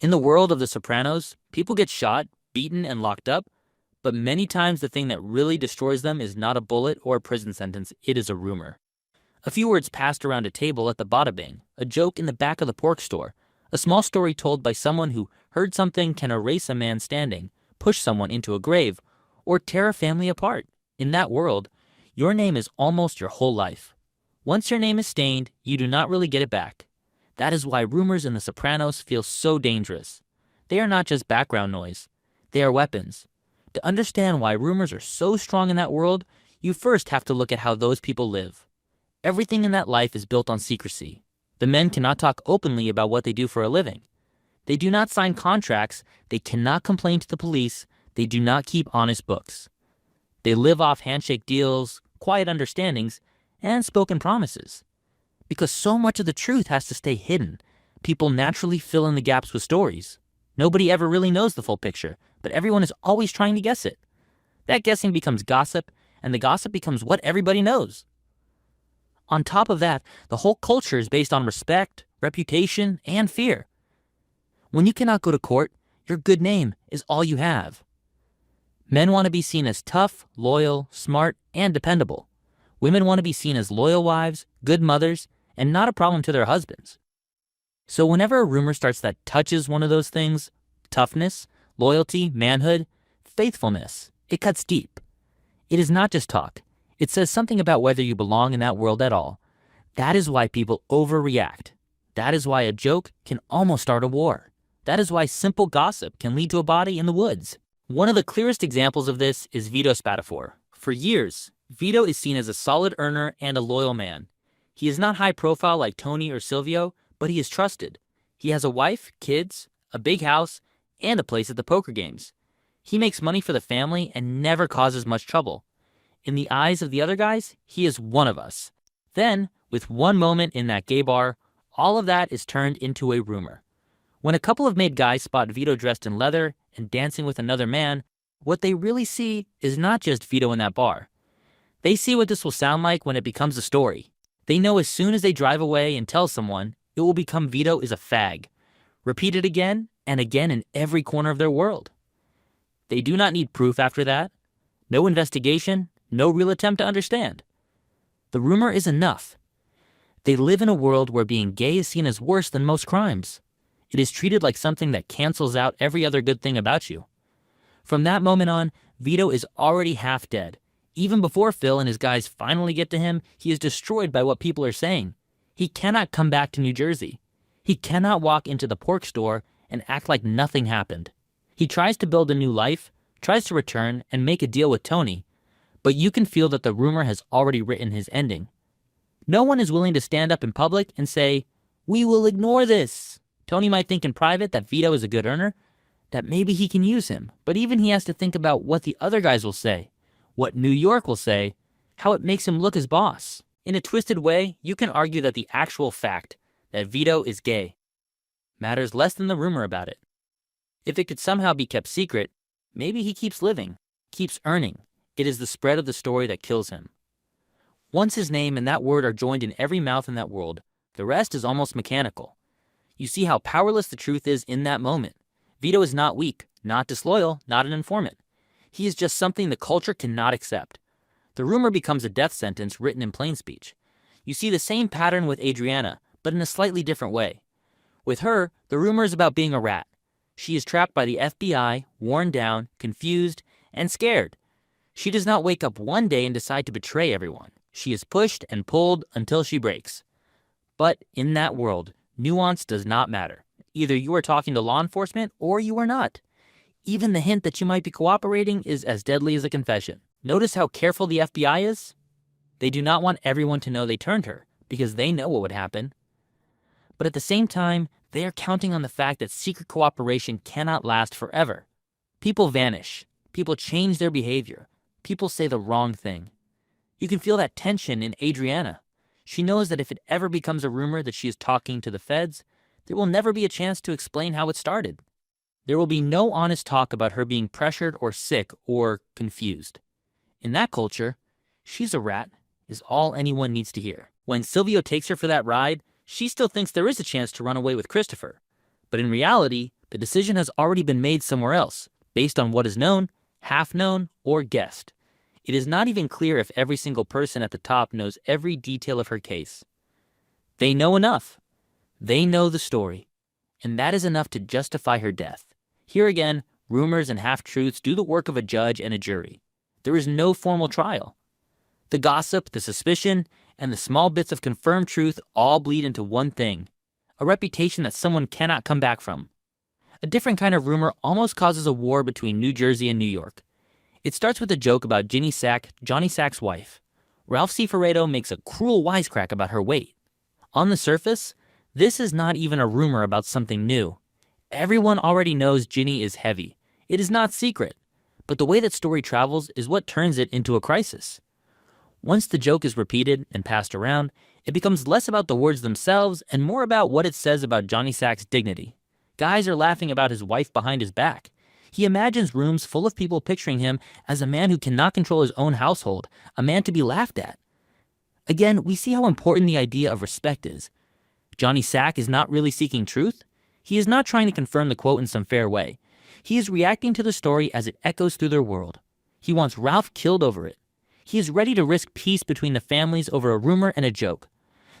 In the world of The Sopranos, people get shot, beaten, and locked up, but many times the thing that really destroys them is not a bullet or a prison sentence, it is a rumor. A few words passed around a table at the Bada Bing, a joke in the back of the pork store, a small story told by someone who heard something can erase a man standing, push someone into a grave, or tear a family apart. In that world, your name is almost your whole life. Once your name is stained, you do not really get it back. That is why rumors in The Sopranos feel so dangerous. They are not just background noise. They are weapons. To understand why rumors are so strong in that world, you first have to look at how those people live. Everything in that life is built on secrecy. The men cannot talk openly about what they do for a living. They do not sign contracts, they cannot complain to the police, they do not keep honest books. They live off handshake deals, quiet understandings, and spoken promises. Because so much of the truth has to stay hidden, people naturally fill in the gaps with stories. Nobody ever really knows the full picture, but everyone is always trying to guess it. That guessing becomes gossip, and the gossip becomes what everybody knows. On top of that, the whole culture is based on respect, reputation, and fear. When you cannot go to court, your good name is all you have. Men want to be seen as tough, loyal, smart, and dependable. Women want to be seen as loyal wives, good mothers, and not a problem to their husbands. So whenever a rumor starts that touches one of those things, toughness, loyalty, manhood, faithfulness, it cuts deep. It is not just talk. It says something about whether you belong in that world at all. That is why people overreact. That is why a joke can almost start a war. That is why simple gossip can lead to a body in the woods. One of the clearest examples of this is Vito Spatafor. For years, Vito is seen as a solid earner and a loyal man. He is not high profile like Tony or Silvio, but he is trusted. He has a wife, kids, a big house, and a place at the poker games. He makes money for the family and never causes much trouble. In the eyes of the other guys, he is one of us. Then, with one moment in that gay bar, all of that is turned into a rumor. When a couple of made guys spot Vito dressed in leather and dancing with another man, what they really see is not just Vito in that bar. They see what this will sound like when it becomes a story. They know as soon as they drive away and tell someone, it will become Vito is a fag. Repeated again and again in every corner of their world. They do not need proof after that. No investigation, no real attempt to understand. The rumor is enough. They live in a world where being gay is seen as worse than most crimes. It is treated like something that cancels out every other good thing about you. From that moment on, Vito is already half dead. Even before Phil and his guys finally get to him, he is destroyed by what people are saying. He cannot come back to New Jersey. He cannot walk into the pork store and act like nothing happened. He tries to build a new life, tries to return and make a deal with Tony, but you can feel that the rumor has already written his ending. No one is willing to stand up in public and say, "We will ignore this." Tony might think in private that Vito is a good earner, that maybe he can use him, but even he has to think about what the other guys will say, what New York will say, how it makes him look as boss. In a twisted way, you can argue that the actual fact that Vito is gay matters less than the rumor about it. If it could somehow be kept secret, maybe he keeps living, keeps earning. It is the spread of the story that kills him. Once his name and that word are joined in every mouth in that world, the rest is almost mechanical. You see how powerless the truth is in that moment. Vito is not weak, not disloyal, not an informant. He is just something the culture cannot accept. The rumor becomes a death sentence written in plain speech. You see the same pattern with Adriana, but in a slightly different way. With her, the rumor is about being a rat. She is trapped by the FBI, worn down, confused, and scared. She does not wake up one day and decide to betray everyone. She is pushed and pulled until she breaks. But in that world, nuance does not matter. Either you are talking to law enforcement or you are not. Even the hint that you might be cooperating is as deadly as a confession. Notice how careful the FBI is? They do not want everyone to know they turned her, because they know what would happen. But at the same time, they are counting on the fact that secret cooperation cannot last forever. People vanish. People change their behavior. People say the wrong thing. You can feel that tension in Adriana. She knows that if it ever becomes a rumor that she is talking to the feds, there will never be a chance to explain how it started. There will be no honest talk about her being pressured or sick or confused. In that culture, she's a rat is all anyone needs to hear. When Silvio takes her for that ride, she still thinks there is a chance to run away with Christopher. But in reality, The decision has already been made somewhere else, based on what is known, half known, or guessed. It is not even clear if every single person at the top knows every detail of her case. They know enough. They know the story. And that is enough to justify her death. Here again, rumors and half-truths do the work of a judge and a jury. There is no formal trial. The gossip, the suspicion, and the small bits of confirmed truth all bleed into one thing: a reputation that someone cannot come back from. A different kind of rumor almost causes a war between New Jersey and New York. It starts with a joke about Johnny Sack's wife. Ralph Cifaretto makes a cruel wisecrack about her weight. On the surface, this is not even a rumor about something new. Everyone already knows Ginny is heavy. It is not secret. But the way that story travels is what turns it into a crisis. Once the joke is repeated and passed around, it becomes less about the words themselves and more about what it says about Johnny Sack's dignity. Guys are laughing about his wife behind his back. He imagines rooms full of people picturing him as a man who cannot control his own household, a man to be laughed at. Again, we see how important the idea of respect is. Johnny Sack is not really seeking truth. He is not trying to confirm the quote in some fair way. He is reacting to the story as it echoes through their world. He wants Ralph killed over it. He is ready to risk peace between the families over a rumor and a joke.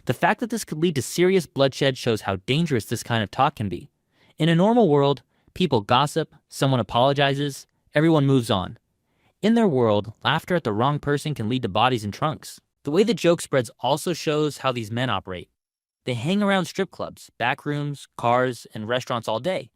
The fact that this could lead to serious bloodshed shows how dangerous this kind of talk can be. In a normal world, people gossip, someone apologizes, everyone moves on. In their world, laughter at the wrong person can lead to bodies in trunks. The way the joke spreads also shows how these men operate. They hang around strip clubs, back rooms, cars, and restaurants all day.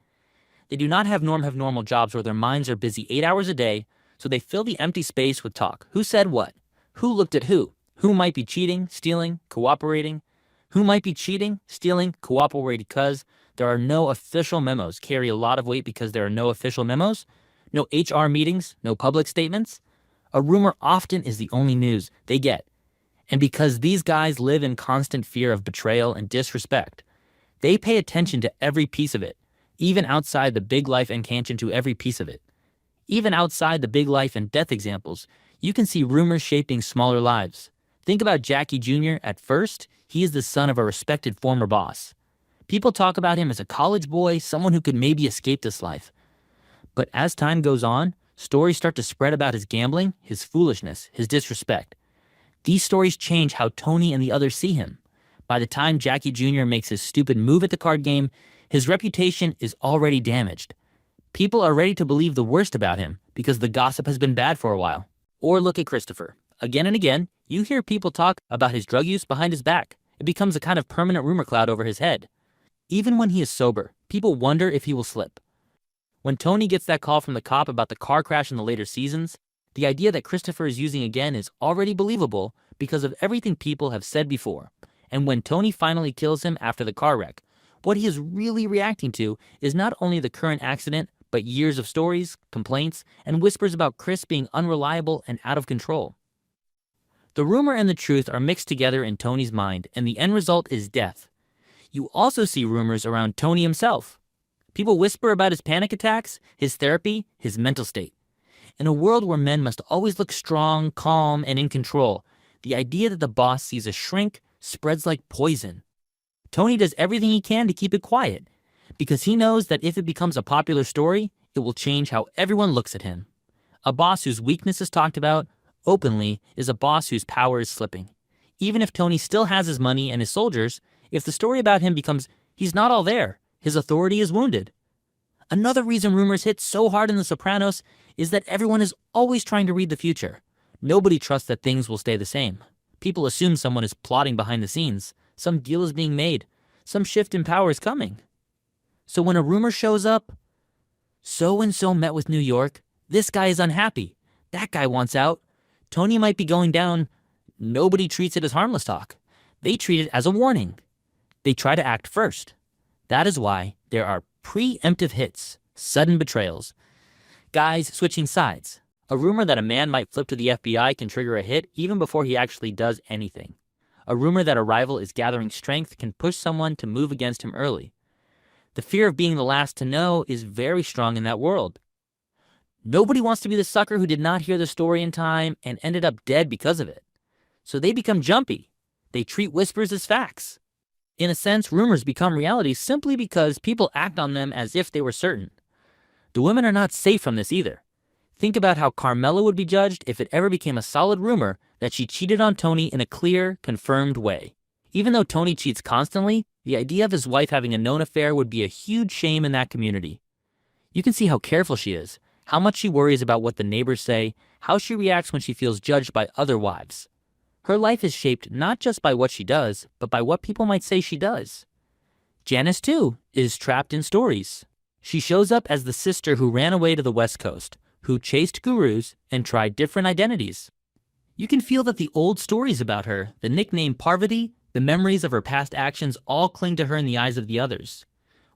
They do not have normal jobs where their minds are busy 8 hours a day, so they fill the empty space with talk. Who said what? Who looked at who? Who might be cheating, stealing, cooperating? Who might be cheating, stealing, cooperating because there are no official memos carry a lot of weight because there are no official memos? No HR meetings, no public statements? A rumor often is the only news they get. And because these guys live in constant fear of betrayal and disrespect, they pay attention to every piece of it, even outside the big life and cantion to every piece of it. Even outside the big life and death examples, you can see rumors shaping smaller lives. Think about Jackie Jr. At first, he is the son of a respected former boss. People talk about him as a college boy, someone who could maybe escape this life. But as time goes on, stories start to spread about his gambling, his foolishness, his disrespect. These stories change how Tony and the others see him. By the time Jackie Jr. makes his stupid move at the card game, his reputation is already damaged. People are ready to believe the worst about him because the gossip has been bad for a while. Or look at Christopher. Again and again, you hear people talk about his drug use behind his back. It becomes a kind of permanent rumor cloud over his head. Even when he is sober, people wonder if he will slip. When Tony gets that call from the cop about the car crash in the later seasons, the idea that Christopher is using again is already believable because of everything people have said before. And when Tony finally kills him after the car wreck, what he is really reacting to is not only the current accident, but years of stories, complaints, and whispers about Chris being unreliable and out of control. The rumor and the truth are mixed together in Tony's mind, and the end result is death. You also see rumors around Tony himself. People whisper about his panic attacks, his therapy, his mental state. In a world where men must always look strong, calm, and in control, the idea that the boss sees a shrink spreads like poison. Tony does everything he can to keep it quiet, because he knows that if it becomes a popular story, it will change how everyone looks at him. A boss whose weakness is talked about openly is a boss whose power is slipping. Even if Tony still has his money and his soldiers, if the story about him becomes he's not all there, his authority is wounded. Another reason rumors hit so hard in The Sopranos is that everyone is always trying to read the future. Nobody trusts that things will stay the same. People assume someone is plotting behind the scenes, some deal is being made, some shift in power is coming. So when a rumor shows up, so-and-so met with New York, this guy is unhappy, that guy wants out, Tony might be going down, nobody treats it as harmless talk. They treat it as a warning. They try to act first. That is why there are preemptive hits, sudden betrayals, guys switching sides. A rumor that a man might flip to the FBI can trigger a hit even before he actually does anything. A rumor that a rival is gathering strength can push someone to move against him early. The fear of being the last to know is very strong in that world. Nobody wants to be the sucker who did not hear the story in time and ended up dead because of it. So they become jumpy. They treat whispers as facts. In a sense, rumors become reality simply because people act on them as if they were certain. The women are not safe from this either. Think about how Carmela would be judged if it ever became a solid rumor that she cheated on Tony in a clear, confirmed way. Even though Tony cheats constantly, the idea of his wife having a known affair would be a huge shame in that community. You can see how careful she is, how much she worries about what the neighbors say, how she reacts when she feels judged by other wives. Her life is shaped not just by what she does, but by what people might say she does. Janice, too, is trapped in stories. She shows up as the sister who ran away to the West Coast, who chased gurus and tried different identities. You can feel that the old stories about her, the nickname Parvati, the memories of her past actions all cling to her in the eyes of the others.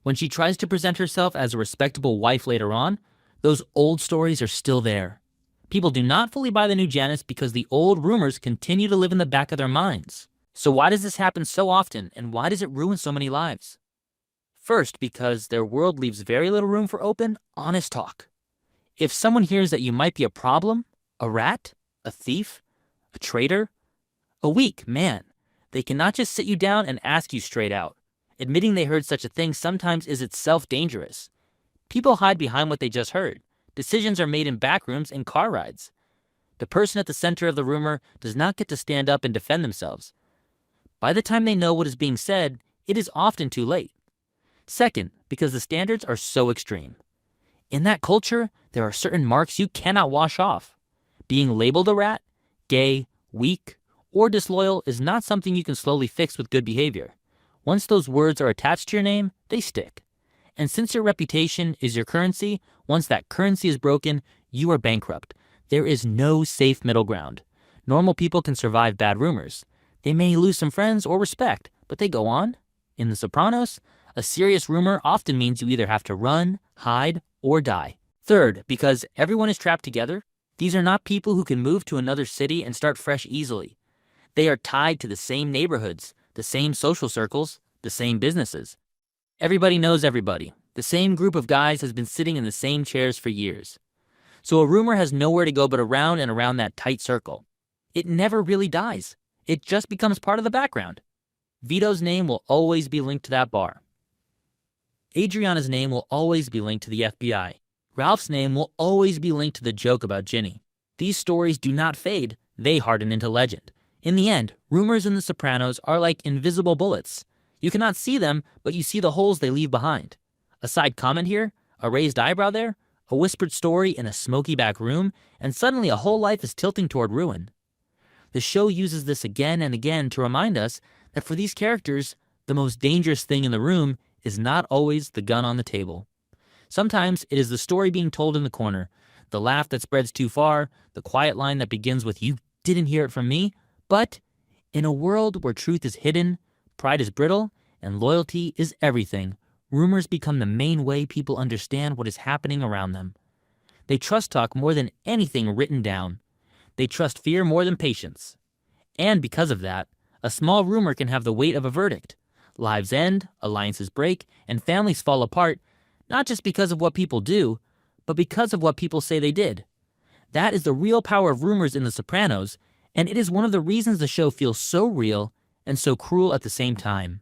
When she tries to present herself as a respectable wife later on, those old stories are still there. People do not fully buy the new Janice because the old rumors continue to live in the back of their minds. So why does this happen so often, and why does it ruin so many lives? First, because their world leaves very little room for open, honest talk. If someone hears that you might be a problem, a rat, a thief, a traitor, a weak man, they cannot just sit you down and ask you straight out. Admitting they heard such a thing sometimes is itself dangerous. People hide behind what they just heard. Decisions are made in back rooms and car rides. The person at the center of the rumor does not get to stand up and defend themselves. By the time they know what is being said, it is often too late. Second, because the standards are so extreme. In that culture, there are certain marks you cannot wash off. Being labeled a rat, gay, weak, or disloyal is not something you can slowly fix with good behavior. Once those words are attached to your name, they stick. And since your reputation is your currency, once that currency is broken, you are bankrupt. There is no safe middle ground. Normal people can survive bad rumors. They may lose some friends or respect, but they go on. In The Sopranos, a serious rumor often means you either have to run, hide, or die. Third, because everyone is trapped together, these are not people who can move to another city and start fresh easily. They are tied to the same neighborhoods, the same social circles, the same businesses. Everybody knows everybody. The same group of guys has been sitting in the same chairs for years. So a rumor has nowhere to go but around and around that tight circle. It never really dies. It just becomes part of the background. Vito's name will always be linked to that bar. Adriana's name will always be linked to the FBI. Ralph's name will always be linked to the joke about Ginny. These stories do not fade, they harden into legend. In the end, rumors in The Sopranos are like invisible bullets. You cannot see them, but you see the holes they leave behind. A side comment here, a raised eyebrow there, a whispered story in a smoky back room, and suddenly a whole life is tilting toward ruin. The show uses this again and again to remind us that for these characters, the most dangerous thing in the room is not always the gun on the table. Sometimes it is the story being told in the corner, the laugh that spreads too far, the quiet line that begins with "you didn't hear it from me." But in a world where truth is hidden, pride is brittle, and loyalty is everything, rumors become the main way people understand what is happening around them. They trust talk more than anything written down. They trust fear more than patience. And because of that, a small rumor can have the weight of a verdict. Lives end, alliances break, and families fall apart, not just because of what people do, but because of what people say they did. That is the real power of rumors in The Sopranos, and it is one of the reasons the show feels so real and so cruel at the same time.